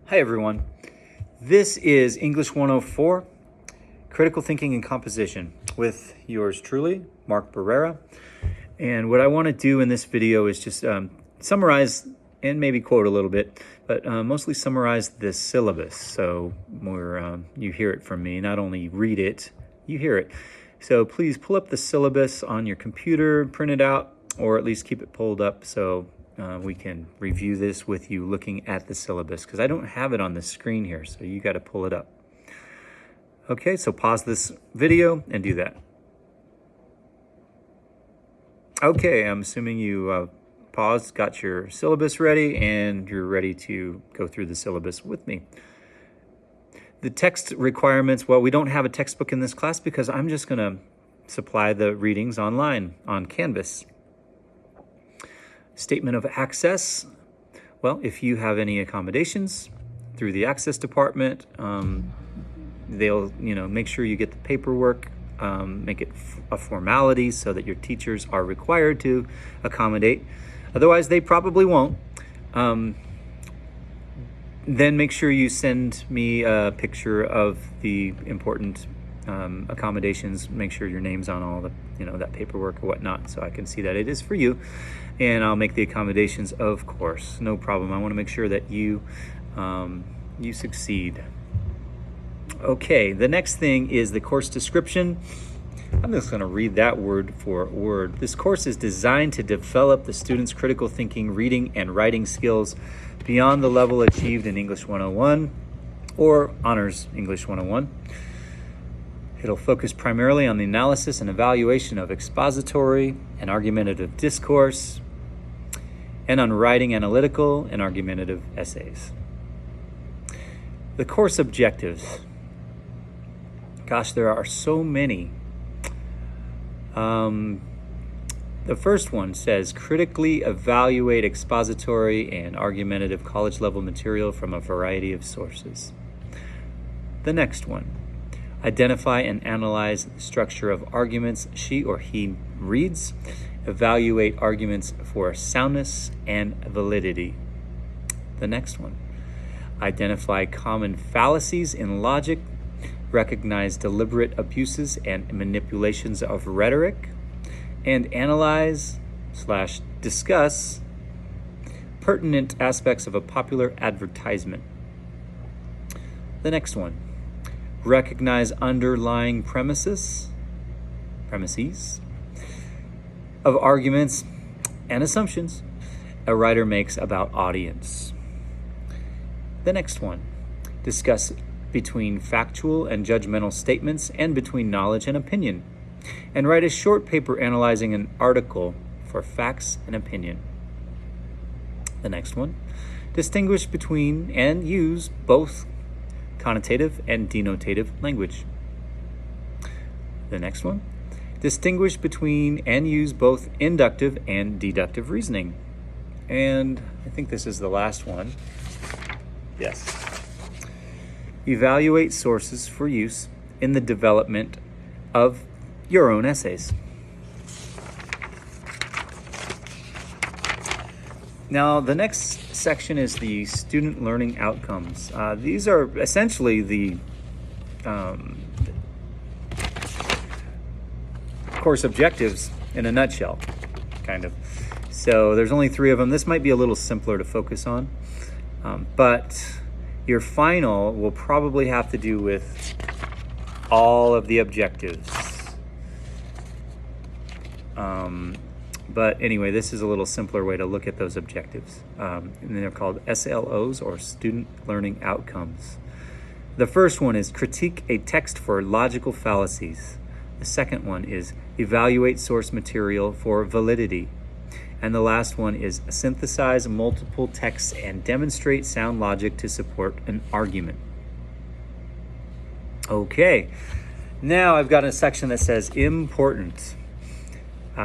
Hi everyone, this is English 104, Critical Thinking and Composition with yours truly, Mark Barrera. And what I want to do in this video is just summarize and maybe quote a little bit, but mostly summarize this syllabus. So you hear it from me, not only read it, you hear it. So please pull up the syllabus on your computer, print it out, or at least keep it pulled up so we can review this with you looking at the syllabus, because I don't have it on the screen here, so you got to pull it up. Okay, so pause this video and do that. Okay, I'm assuming you paused, got your syllabus ready, and you're ready to go through the syllabus with me. The text requirements, well, we don't have a textbook in this class because I'm just going to supply the readings online on Canvas. Statement of access. Well, if you have any accommodations through the access department, they'll make sure you get the paperwork, make it a formality so that your teachers are required to accommodate. Otherwise, they probably won't. Then make sure you send me a picture of the important accommodations. Make sure your name's on all the that paperwork or whatnot, so I can see that it is for you, and I'll make the accommodations, of course, no problem. I want to make sure that you succeed. Okay, the next thing is the course description. I'm just going to read that word for word. This course is designed to develop the students' critical thinking, reading, and writing skills beyond the level achieved in English 101 or Honors English 101. It'll focus primarily on the analysis and evaluation of expository and argumentative discourse, and on writing analytical and argumentative essays. The course objectives. Gosh, there are so many. The first one says, critically evaluate expository and argumentative college-level material from a variety of sources. The next one, identify and analyze the structure of arguments she or he reads. Evaluate arguments for soundness and validity. The next one, identify common fallacies in logic. Recognize deliberate abuses and manipulations of rhetoric. And analyze/discuss pertinent aspects of a popular advertisement. The next one, recognize underlying premises of arguments and assumptions a writer makes about audience. The next one, discuss between factual and judgmental statements and between knowledge and opinion, and write a short paper analyzing an article for facts and opinion. The next one, distinguish between and use both connotative and denotative language. The next one, distinguish between and use both inductive and deductive reasoning. And I think this is the last one. Yes. Evaluate sources for use in the development of your own essays. Now, the next section is the student learning outcomes. These are essentially the course objectives in a nutshell, kind of. So there's only 3 of them. This might be a little simpler to focus on, but your final will probably have to do with all of the objectives. But anyway, this is a little simpler way to look at those objectives. And they're called SLOs, or Student Learning Outcomes. The first one is critique a text for logical fallacies. The second one is evaluate source material for validity. And the last one is synthesize multiple texts and demonstrate sound logic to support an argument. Okay, now I've got a section that says important.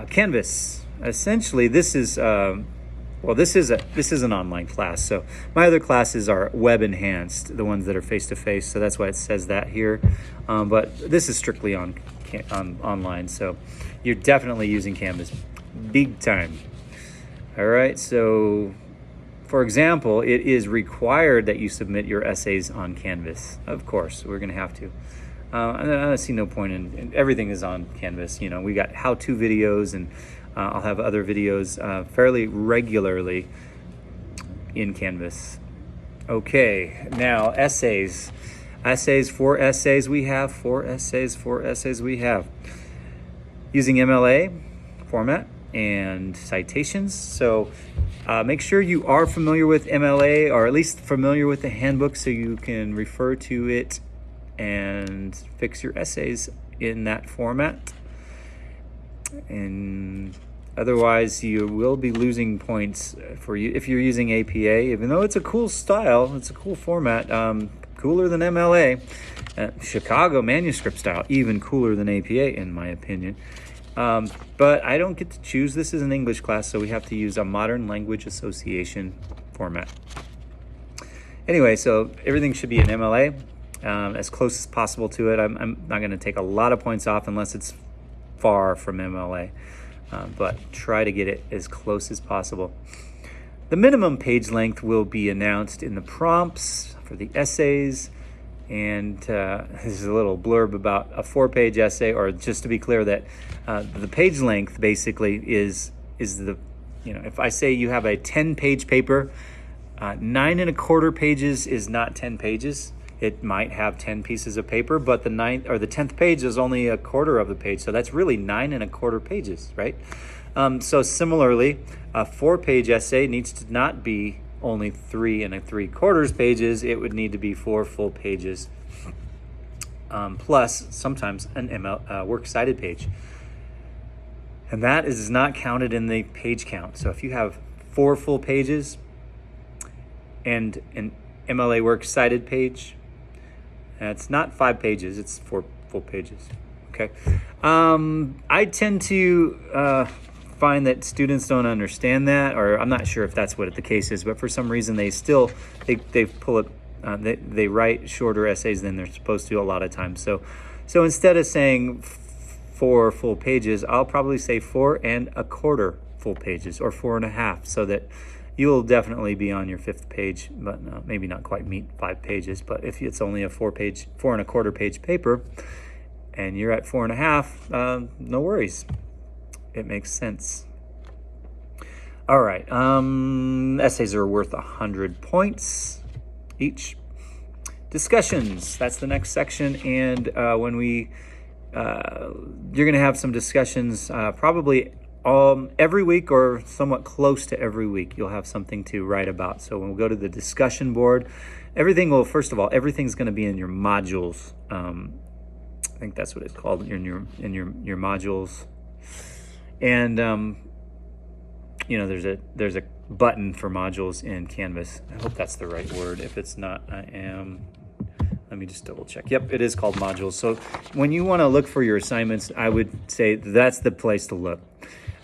Canvas. Essentially, this is an online class. So my other classes are web enhanced, the ones that are face to face. So that's why it says that here. But this is strictly online. So you're definitely using Canvas, big time. All right. So For example, it is required that you submit your essays on Canvas. Of course, we're going to have to. I see no point in everything is on Canvas. You know, we got how-to videos, and I'll have other videos fairly regularly in Canvas. Okay, now essays. Four essays we have. Using MLA format and citations. So make sure you are familiar with MLA, or at least familiar with the handbook, so you can refer to it and fix your essays in that format. And otherwise, you will be losing points for you if you're using APA, even though it's a cool style, it's a cool format, cooler than MLA. Chicago manuscript style, even cooler than APA, in my opinion. But I don't get to choose. This is an English class, so we have to use a Modern Language Association format. Anyway, so everything should be in MLA, as close as possible to it. I'm not going to take a lot of points off unless it's far from MLA, but try to get it as close as possible. The minimum page length will be announced in the prompts for the essays. And this is a little blurb about a 4-page essay, or just to be clear that the page length basically is the, if I say you have a 10-page paper, 9 1/4 pages is not 10 pages. It might have 10 pieces of paper, but the 9th or the 10th page is only 1/4 of the page. So that's really 9 1/4 pages, right? So similarly, a 4-page essay needs to not be only 3 3/4 pages. It would need to be 4 full pages, plus sometimes an works cited page. And that is not counted in the page count. So if you have 4 full pages and an MLA works cited page, it's not 5 pages, it's 4 full pages. Okay. I tend to find that students don't understand that, or I'm not sure if that's what the case is, but for some reason they pull it, they write shorter essays than they're supposed to a lot of times. So instead of saying 4 full pages, I'll probably say 4 1/4 full pages, or 4 1/2, so that you will definitely be on your 5th page, but maybe not quite meet 5 pages. But if it's only a 4 1/4 page paper, and you're at 4 1/2, no worries. It makes sense. All right. Essays are worth 100 points each. Discussions. That's the next section. And you're going to have some discussions probably every week, or somewhat close to every week. You'll have something to write about. So when we go to the discussion board, first of all, everything's going to be in your modules. I think that's what it's called, in your modules. And there's a button for modules in Canvas. I hope that's the right word. If it's not, let me just double check. Yep, it is called modules. So when you want to look for your assignments, I would say that's the place to look.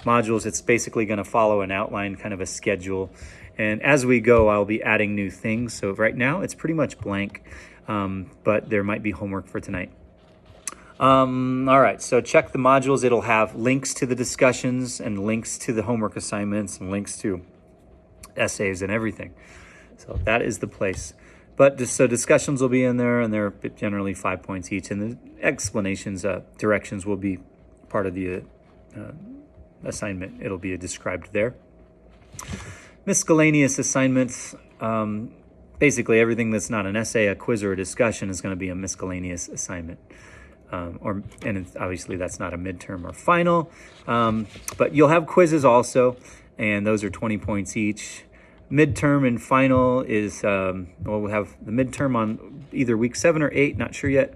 Modules, it's basically going to follow an outline, kind of a schedule. And as we go, I'll be adding new things. So right now it's pretty much blank, but there might be homework for tonight. All right, so check the modules. It'll have links to the discussions, and links to the homework assignments, and links to essays and everything. So that is the place. But so discussions will be in there, and they're generally 5 points each. And the explanations, directions will be part of the assignment. It'll be described there. Miscellaneous assignments. Basically everything that's not an essay, a quiz, or a discussion is going to be a miscellaneous assignment. And obviously that's not a midterm or final, but you'll have quizzes also, and those are 20 points each. Midterm and final is, we'll have the midterm on either week 7 or 8, not sure yet.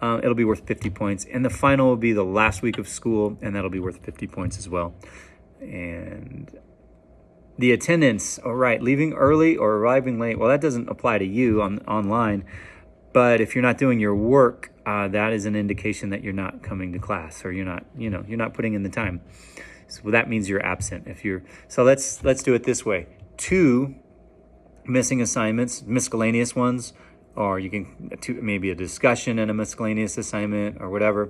It'll be worth 50 points, and the final will be the last week of school, and that'll be worth 50 points as well. And the attendance, all right, leaving early or arriving late, well, that doesn't apply to you online, but if you're not doing your work, that is an indication that you're not coming to class, or you're not putting in the time. So that means you're absent. So let's do it this way. 2 missing assignments, miscellaneous ones, or you can maybe a discussion and a miscellaneous assignment, or whatever,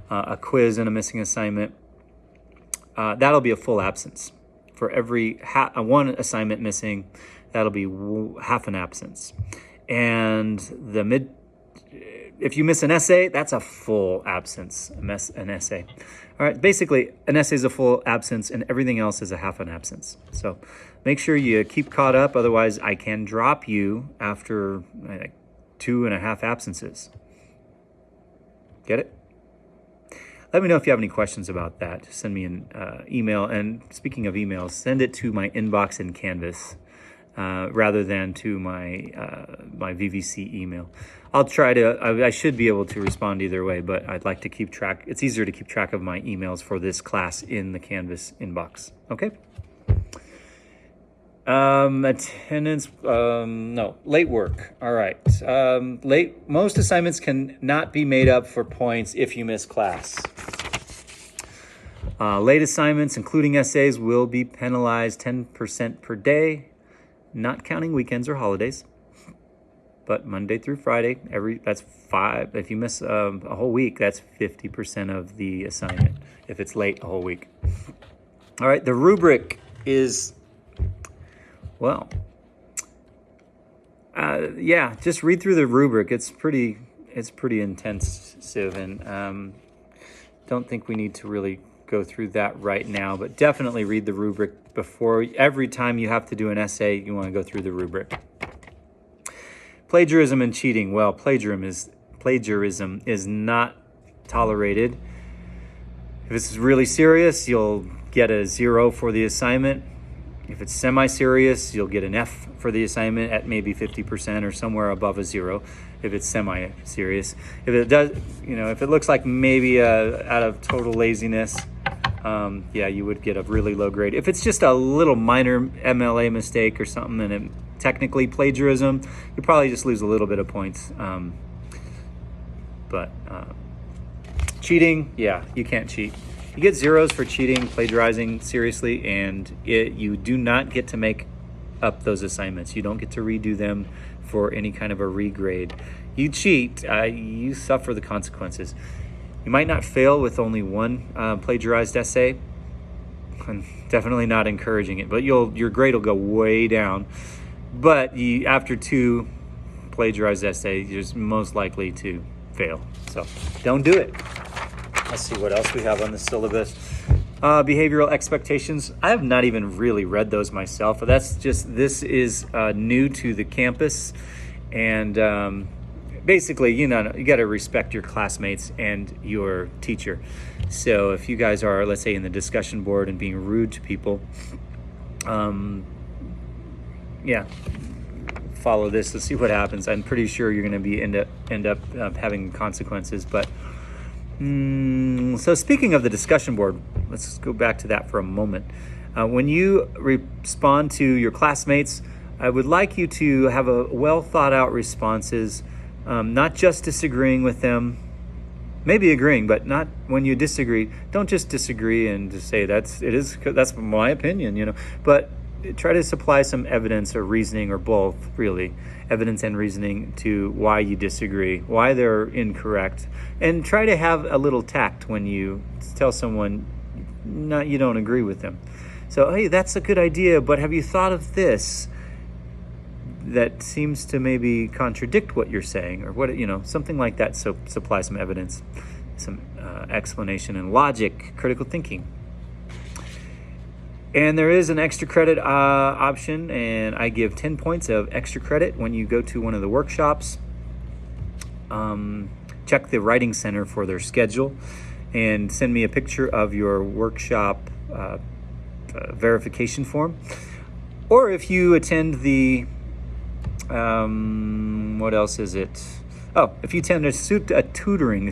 a quiz and a missing assignment. That'll be a full absence. For every one assignment missing, that'll be half an absence. And if you miss an essay, that's a full absence, an essay. All right, basically, an essay is a full absence and everything else is a half an absence. So make sure you keep caught up, otherwise I can drop you after 2.5 absences. Get it? Let me know if you have any questions about that. Just send me an email. And speaking of emails, send it to my inbox in Canvas rather than to my VVC email. I'll try to, I should be able to respond either way, but I'd like to keep track. It's easier to keep track of my emails for this class in the Canvas inbox. Okay? Attendance, no, late work. All right. Most assignments can not be made up for points if you miss class. Late assignments, including essays, will be penalized 10% per day, not counting weekends or holidays. But Monday through Friday, that's 5. If you miss a whole week, that's 50% of the assignment if it's late a whole week. All right, the rubric is, well, just read through the rubric. It's pretty intensive, and don't think we need to really go through that right now, but definitely read the rubric before. Every time you have to do an essay, you want to go through the rubric. Plagiarism and cheating. Well, plagiarism is not tolerated. If it's really serious, you'll get a 0 for the assignment. If it's semi-serious, you'll get an F for the assignment at maybe 50% or somewhere above a 0. If it's semi-serious, if it does, if it looks like maybe out of total laziness, you would get a really low grade. If it's just a little minor MLA mistake or something, and technically plagiarism, you probably just lose a little bit of points. But cheating, you can't cheat. You get 0s for cheating, plagiarizing seriously, and you do not get to make up those assignments. You don't get to redo them for any kind of a regrade. You cheat, you suffer the consequences. You might not fail with only one plagiarized essay. I'm definitely not encouraging it, but your grade will go way down. But after 2 plagiarized essays, you're most likely to fail. So don't do it. Let's see what else we have on the syllabus. Behavioral expectations. I have not even really read those myself. But this is new to the campus. And basically, you got to respect your classmates and your teacher. So if you guys are, let's say, in the discussion board and being rude to people, follow this. Let's see what happens. I'm pretty sure you're going to be end up having consequences. But so speaking of the discussion board, let's go back to that for a moment. When you respond to your classmates, I would like you to have a well thought out responses, not just disagreeing with them, maybe agreeing, but not when you disagree. Don't just disagree and just say that's my opinion, but try to supply some evidence or reasoning, or both, really, evidence and reasoning to why you disagree, why they're incorrect, and try to have a little tact when you tell someone you don't agree with them. So, hey, that's a good idea, but have you thought of this that seems to maybe contradict what you're saying, or what, something like that. So supply some evidence, some explanation, and logic, critical thinking. And there is an extra credit option, and I give 10 points of extra credit when you go to one of the workshops. Check the Writing Center for their schedule, and send me a picture of your workshop verification form. Or if you attend the, what else is it? Oh, if you attend a tutoring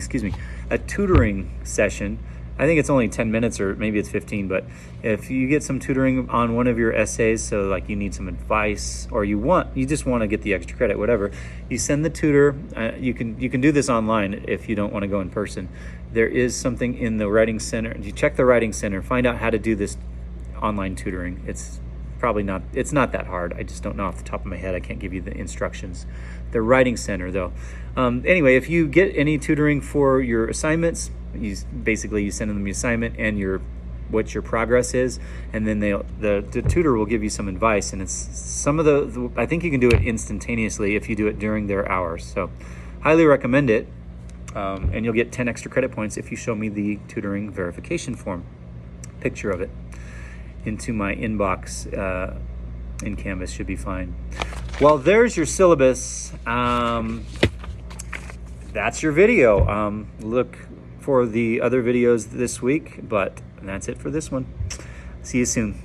session, I think it's only 10 minutes, or maybe it's 15, but if you get some tutoring on one of your essays, so like you need some advice, or you just want to get the extra credit, whatever, you send the tutor. You can do this online if you don't want to go in person. There is something in the Writing Center. You check the Writing Center, find out how to do this online tutoring. It's not that hard. I just don't know off the top of my head. I can't give you the instructions. The Writing Center, though. Anyway, if you get any tutoring for your assignments, you send them the assignment and your what your progress is, and then the tutor will give you some advice. And it's some of the I think you can do it instantaneously if you do it during their hours. So highly recommend it. And you'll get 10 extra credit points if you show me the tutoring verification form, picture of it, into my inbox in Canvas. Should be fine. Well, there's your syllabus. That's your video. Look for the other videos this week, but that's it for this one. See you soon.